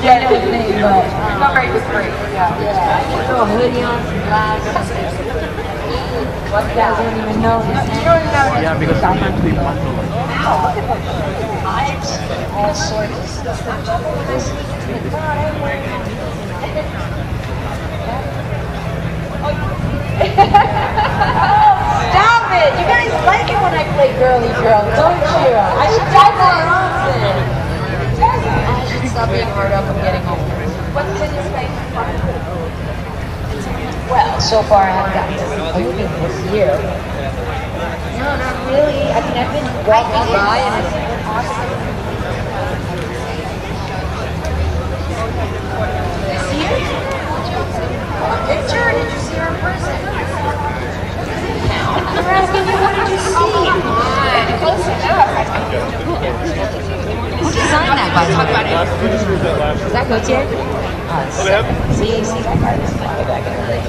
Yeah, but it's not very discreet. Yeah. Throw a hoodie on, some glasses. What that? I don't even know. You don't even know. Yeah, because sometimes we want to like. All sorts of stuff. Stop it! You guys like it when I play girly girl, don't you? I should try more often. I should stop being hard up and getting home. What's in your face? Well, so far I haven't gotten to see movie this year. No, not really. I mean, I've been walking by and I've seen awesome. Did you see her? A picture, or did you see her in person? I'm asking you, what did you see? Come on, close enough. Who designed that, by the way? Is that Gautier? See, that guy was back in the day.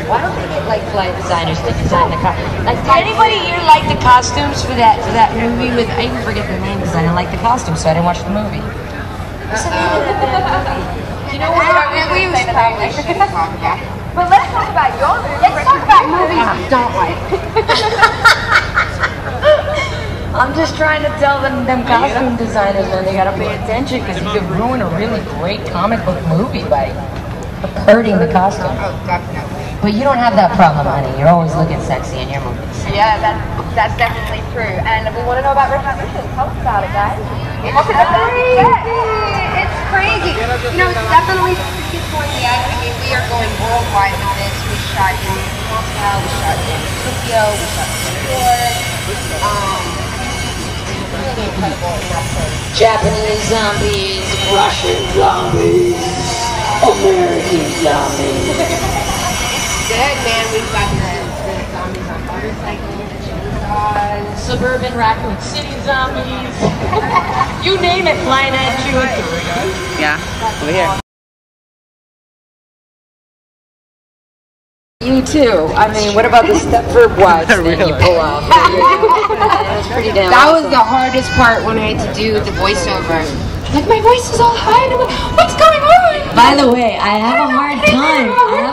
Why don't they get like flight designers to design the car? Like, did anybody here like the costumes for that movie with? I even forget the name because I didn't like the costumes, so I didn't watch the movie. What's the name of that movie? You know what? We was probably shouldn't talk about. But let's talk about your movie. Let's talk about movies we don't like. I'm just trying to tell them costume designers, man, they gotta pay attention because you could ruin a really great comic book movie by hurting the costume. Oh, definitely. But you don't have that problem, honey. You're always looking sexy in your movies. Yeah, that's definitely true. And we want to know about Retribution. Tell us about it, guys. It's crazy. It's crazy. You know, it's definitely towards the end. I mean, we are going worldwide with this. We shot in Moscow, we shot in Tokyo, we shot in New York. Really incredible episode. Japanese zombies, Russian zombies, American zombies. Good, man. We've got the zombies on motorcycles, chainsaws, Suburban Raccoon City zombies. You name it, flying at you. yeah, over here. You too. I mean, what about the Stepford Wives thing you pull off? That was pretty damn That awesome. was the hardest part when I had to do the voiceover. Like, my voice is all high, and I'm like, what's going on? By the way, I have a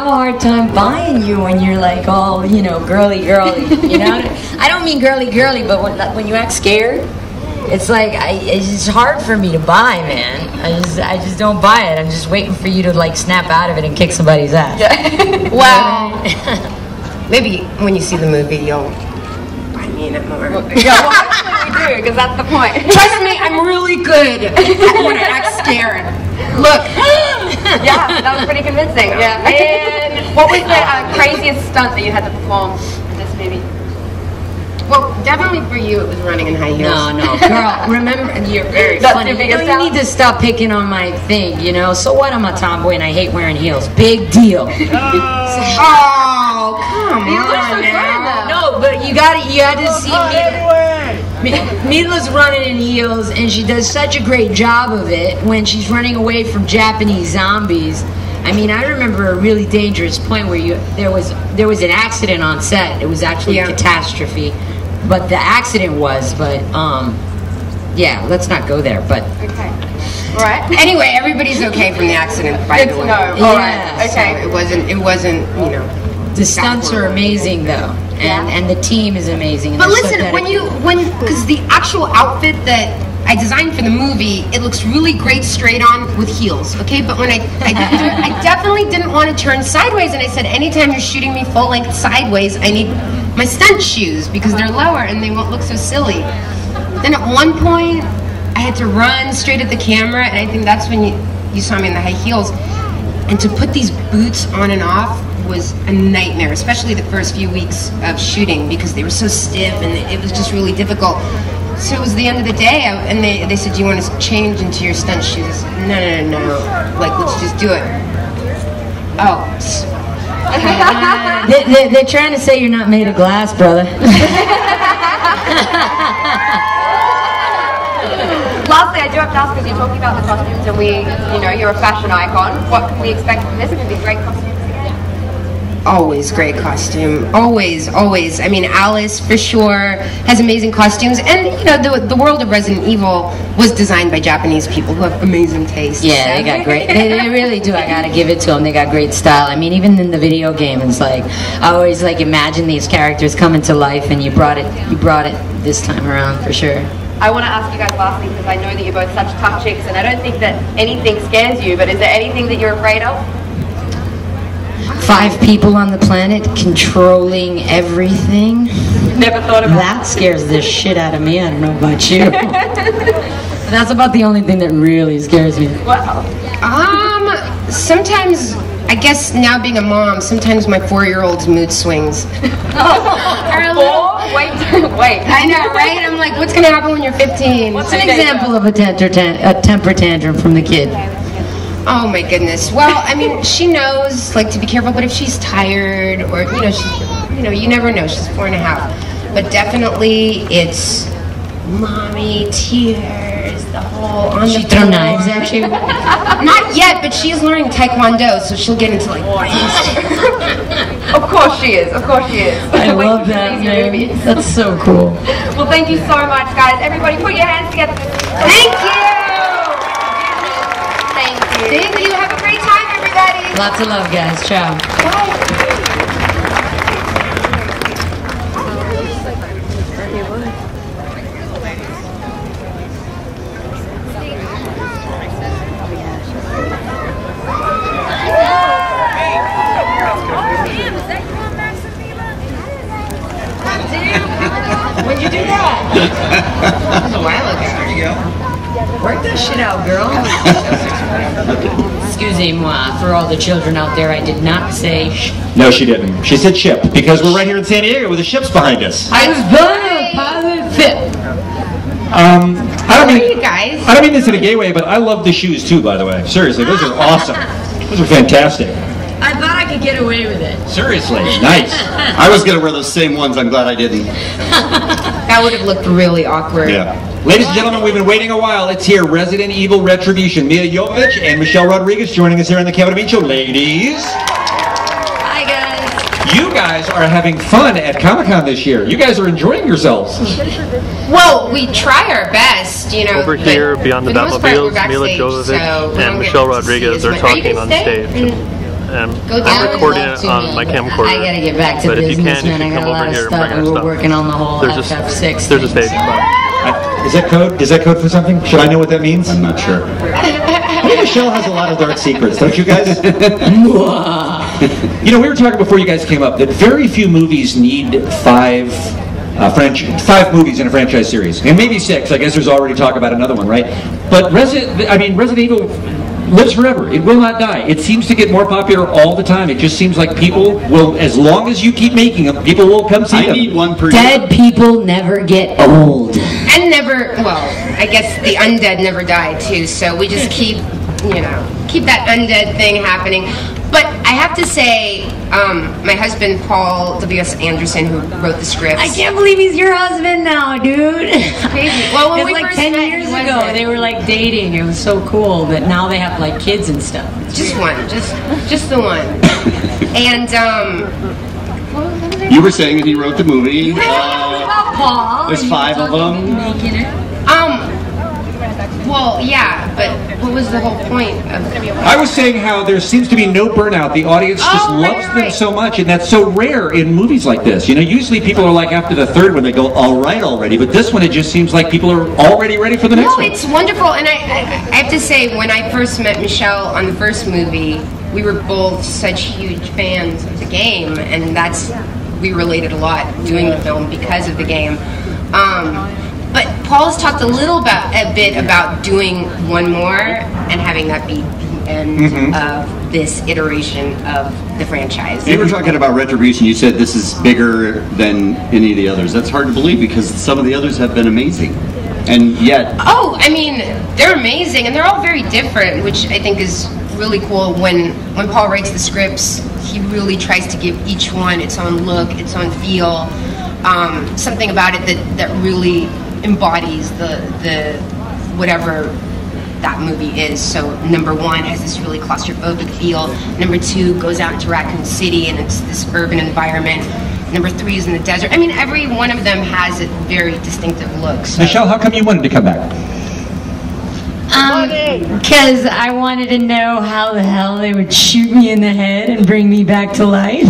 hard time buying you when you're like all, you know, girly, you know? I don't mean girly, but when you act scared, it's like, it's just hard for me to buy, man. I just don't buy it. I'm just waiting for you to like snap out of it and kick somebody's ass. Yeah. Well, maybe when you see the movie, you'll buy me in it more. Yeah, well, hopefully we do, because that's the point. Trust me, I'm really good when I act scared. Look. Yeah, that was pretty convincing. Yeah. And what was the craziest stunt that you had to perform in this movie? Well, definitely for you, it was running in high heels. No, girl, remember, you're very That's funny. your biggest You need to stop picking on my thing, you know? So what, I'm a tomboy and I hate wearing heels. Big deal. Oh, come on now. No, but you got to see Milla's running in heels, and she does such a great job of it when she's running away from Japanese zombies. I mean, I remember a really dangerous point where there was an accident on set. It was actually a catastrophe, but the accident was. But yeah, let's not go there. But Okay. All right. Anyway, everybody's okay from the accident, by the way. No. All right. Okay. So it wasn't, you know. the stunts are amazing, though, and the team is amazing. And But they're so listen, because the actual outfit that I designed for the movie, it looks really great straight on with heels, okay? But when I definitely didn't want to turn sideways, and I said, anytime you're shooting me full length sideways, I need my stunt shoes because they're lower and they won't look so silly. Then at one point, I had to run straight at the camera, and I think that's when you saw me in the high heels. And to put these boots on and off was a nightmare, especially the first few weeks of shooting because they were so stiff and it was just really difficult. So it was the end of the day, and they said, do you want to change into your stunt shoes? No. Like, let's just do it. Oh. They're trying to say you're not made of glass, brother. Lastly, I do have to ask, because you're talking about the costumes, and you're a fashion icon. What can we expect from this? It's going to be great costumes again. always great costume. Always, always. I mean, Alice for sure has amazing costumes, and you know, the world of Resident Evil was designed by Japanese people who have amazing taste. Yeah, they got great. They really do. I gotta give it to them. They got great style. I mean, even in the video game, it's like I always like imagine these characters coming to life, and you brought it this time around for sure. I want to ask you guys lastly, because I know that you're both such tough chicks, and I don't think that anything scares you, but is there anything that you're afraid of? 5 people on the planet controlling everything. Never thought about that. Scares the shit out of me. I don't know about you. That's about the only thing that really scares me. Wow. Sometimes, I guess now being a mom, sometimes my 4-year-old's mood swings. Wait. I know, right? I'm like, what's gonna happen when you're 15? What's an example of a temper tantrum from the kid? Oh my goodness. Well, I mean, she knows like to be careful, but if she's tired or you never know. She's 4.5, but definitely it's mommy tears. The whole on she the throw floor. knives at you? Not yet, but she's learning Taekwondo, so she'll get into like. Of course she is. Of course she is. I love that, man. That's so cool. Well, thank you so much, guys. Everybody, put your hands together. Thank you. Thank you. Have a great time, everybody. Lots of love, guys. Ciao. Bye. When'd you do that? That was a while ago. There you go. Work that shit out, girl. Excusez-moi, for all the children out there, I did not say No, she didn't. She said ship, because we're right here in San Diego with the ships behind us. I was born a pilot fit. I don't mean, you guys? I don't mean this in a gay way, but I love the shoes too, by the way. Seriously, those are awesome. Those are fantastic. I thought I could get away with it. Seriously, nice. I was going to wear those same ones. I'm glad I didn't. That would have looked really awkward. Yeah. Ladies and gentlemen, we've been waiting a while. It's here, Resident Evil Retribution. Milla Jovovich and Michelle Rodriguez joining us here on the Kevin and Bean Show. Ladies. Hi, guys. You guys are having fun at Comic-Con this year. You guys are enjoying yourselves. Well, we try our best, you know. Over here, beyond the Batmobiles, Milla Jovovich and Michelle Rodriguez are talking on stage. And I'm recording it on my camcorder. I gotta get back to but business, if you can, man. you I can got come a lot over of here and stuff, bring and your we're stuff. working on the whole There's FF6. a stage. Is that code? Is that code for something? Should I know what that means? I'm not sure. Michelle has a lot of dark secrets, don't you guys? You know, we were talking before you guys came up that very few movies need 5 movies in a franchise series, and maybe 6. I guess there's already talk about another one, right? But Resident Evil lives forever. It will not die. It seems to get more popular all the time. It just seems like people will, as long as you keep making them, people will come see them. I need one per Dead people never get old. And never, well, I guess the undead never die too, so we just keep that undead thing happening. But I have to say, my husband, Paul W.S. Anderson, who wrote the script. I can't believe he's your husband now, dude. It's crazy. Well, when it's we like first 10 met, years he ago, wasn't. they were like dating. It was so cool, but now they have like kids and stuff. Just one, just the one. And You were saying that he wrote the movie. Paul. There's 5 of them. Making it. well, yeah, but what was the whole point of I was saying how there seems to be no burnout. The audience just loves them so much, and that's so rare in movies like this. You know, usually people are like after the 3rd one, they go, all right already. But this one, it just seems like people are already ready for the next one. It's wonderful, and I have to say, when I first met Michelle on the first movie, we were both such huge fans of the game, and we related a lot doing the film because of the game. But Paul's talked a bit about doing one more and having that be the end of this iteration of the franchise. You were talking about Retribution. You said this is bigger than any of the others. That's hard to believe because some of the others have been amazing. And yet... Oh, I mean, they're amazing, and they're all very different, which I think is really cool. When Paul writes the scripts, he really tries to give each one its own look, its own feel, something about it that really embodies the whatever that movie is. So number 1 has this really claustrophobic feel. Number 2 goes out into Raccoon City and it's this urban environment. Number 3 is in the desert. I mean, every one of them has a very distinctive look. So. Michelle, how come you wanted to come back? Because I wanted to know how the hell they would shoot me in the head and bring me back to life.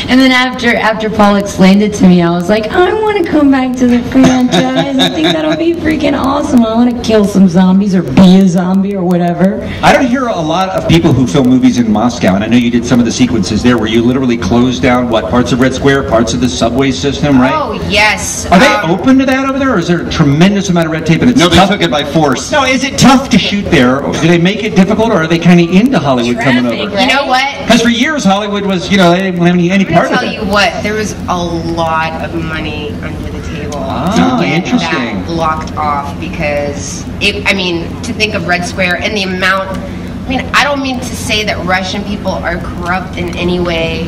And then after Paul explained it to me, I was like, I want to come back to the franchise. I think that'll be freaking awesome. I want to kill some zombies or be a zombie or whatever. I don't hear a lot of people who film movies in Moscow, and I know you did some of the sequences there where you literally closed down, what, parts of Red Square, parts of the subway system, right? Oh, yes. Are they open to that over there, or is there a tremendous amount of red tape? And it's no, they tough? took it by force. No, is it tough to shoot there? Or do they make it difficult, or are they kind of into Hollywood coming over? You know what? Because for years, Hollywood was, you know, they didn't have any part of it. I'll tell you what, there was a lot of money under the table to get interesting. that blocked off because, I mean, to think of Red Square and the amount, I mean, I don't mean to say that Russian people are corrupt in any way,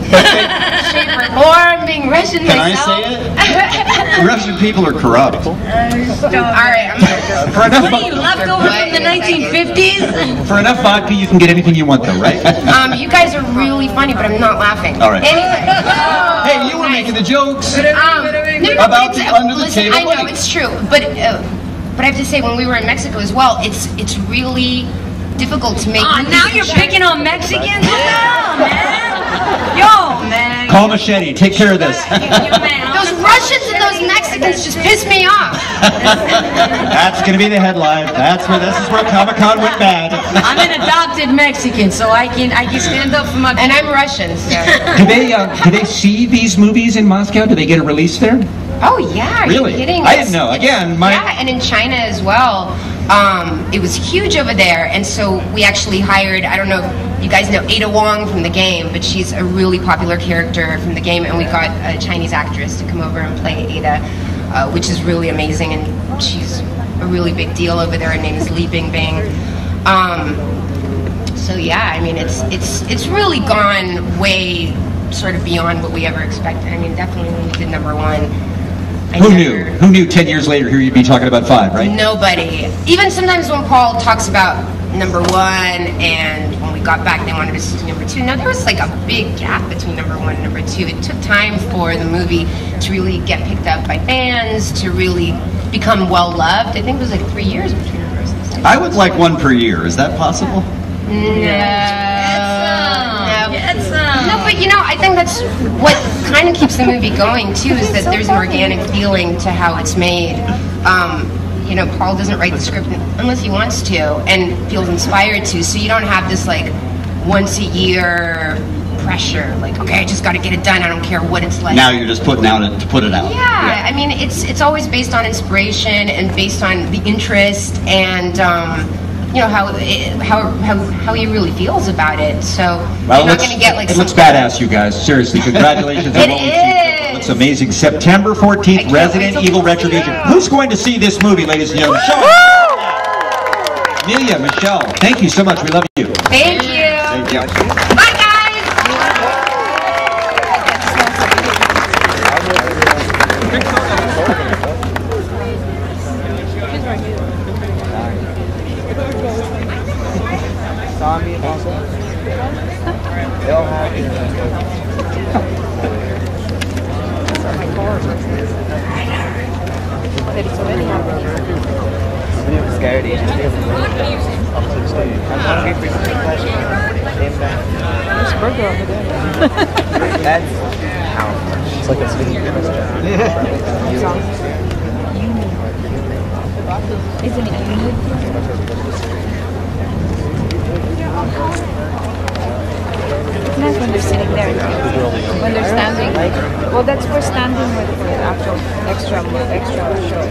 shape, or form, being Russian Can myself. I say it? Russian people are corrupt. All right, I'm gonna For enough, What are you, leftover from the 1950s? for enough vodka, you can get anything you want, though, right? you guys are really funny, but I'm not laughing. All right. Anyway. Hey, you were making the jokes. No, About it's, the under the listen, table I know money. it's true, but I have to say, when we were in Mexico as well, it's really difficult to make. Now you're picking on Mexicans? No, man. Yo, man. Call Machete. Take care of this. Those Russians and those Mexicans just piss me off. That's going to be the headline. This is where Comic-Con went bad. I'm an adopted Mexican, so I can stand up for my. And I'm Russian, so. Do they see these movies in Moscow? Do they get a release there? Oh yeah, are Really? you kidding? I didn't know. Again, yeah, and in China as well. It was huge over there, and so we actually hired, I don't know if you guys know Ada Wong from the game, but she's a really popular character from the game, and we got a Chinese actress to come over and play Ada, which is really amazing, and she's a really big deal over there. Her name is Li Bingbing. So yeah, I mean, it's really gone way sort of beyond what we ever expected. I mean, definitely when we did number 1. Who knew? Who knew 10 years later here you'd be talking about 5, right? Nobody. Even sometimes when Paul talks about number 1 and when we got back they wanted us to do number 2. No, there was like a big gap between number 1 and number 2. It took time for the movie to really get picked up by fans, to really become well loved. I think it was like 3 years between the first and second. I would like 1 per year. Is that possible? No, but you know, I think that's what kind of keeps the movie going too, is that there's an organic feeling to how it's made. You know, Paul doesn't write the script unless he wants to and feels inspired to, so you don't have this like once a year pressure, like, okay, I just got to get it done, I don't care what it's like. Now you're just putting out it to put it out. Yeah, I mean, it's always based on inspiration and based on the interest and you know how he really feels about it. So Well, you're not going to get like. It looks badass, you guys. Seriously, congratulations on what we've seen. It looks amazing. September 14th, Resident Evil Retribution. Who's going to see this movie, ladies and gentlemen? Show us. Milla, Michelle, thank you so much. We love you. Thank you. Thank you. Bye, guys. It's like a video. Isn't it unique? It's nice when they're sitting there. When they're standing. Well, that's for standing with the actual extra show.